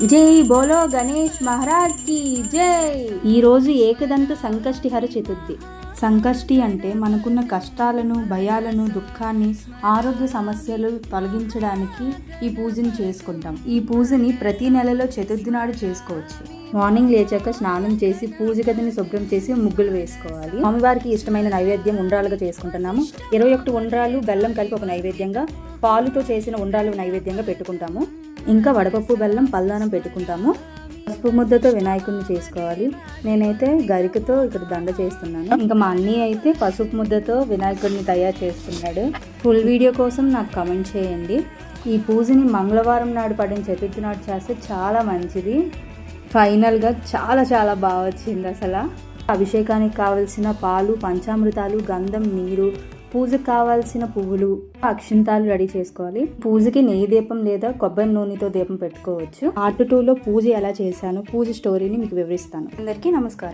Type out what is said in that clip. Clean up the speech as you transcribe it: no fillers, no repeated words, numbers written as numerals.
జై బోలో గణేష్ మహారాజ్ కి జై. ఈరోజు ఏకదంత సంకష్టిహర చతుర్థి. సంకష్టి అంటే మనకున్న కష్టాలను, భయాలను, దుఃఖాన్ని, ఆరోగ్య సమస్యలు తొలగించడానికి ఈ పూజని చేసుకుంటాం. ఈ పూజని ప్రతి నెలలో చతుర్థి నాడు చేసుకోవచ్చు. మార్నింగ్ లేచాక స్నానం చేసి పూజ గదిని శుభ్రం చేసి ముగ్గులు వేసుకోవాలి. స్వామివారికి ఇష్టమైన నైవేద్యం ఉండ్రాలుగా చేసుకుంటున్నాము. 21 ఉండ్రాలు బెల్లం కలిపి ఒక నైవేద్యంగా, పాలుతో చేసిన ఉండ్రాలు నైవేద్యంగా పెట్టుకుంటాము. ఇంకా వడపప్పు బెల్లం పల్దానం పెట్టుకుంటాము. పసుపు ముద్దతో వినాయకుడిని చేసుకోవాలి. నేనైతే గరికతో ఇక్కడ దండ చేస్తున్నాను. ఇంకా మా అన్నయ్య అయితే పసుపు ముద్దతో వినాయకుడిని తయారు చేస్తున్నాడు. ఫుల్ వీడియో కోసం నాకు కామెంట్ చేయండి. ఈ పూజని మంగళవారం నాడు పడిన చతుర్థి నాడు చేస్తే చాలా మంచిది. ఫైనల్గా చాలా చాలా బాగా వచ్చింది. అసలు అభిషేకానికి కావలసిన పాలు, పంచామృతాలు, గంధం, నీరు, పూజకు కావాల్సిన పువ్వులు, అక్షింతాలు రెడీ చేసుకోవాలి. పూజకి నెయ్యి దీపం లేదా కొబ్బరి నూనెతో దీపం పెట్టుకోవచ్చు. పార్ట్ 2లో పూజ ఎలా చేశాను, పూజ స్టోరీని మీకు వివరిస్తాను. అందరికీ నమస్కారం.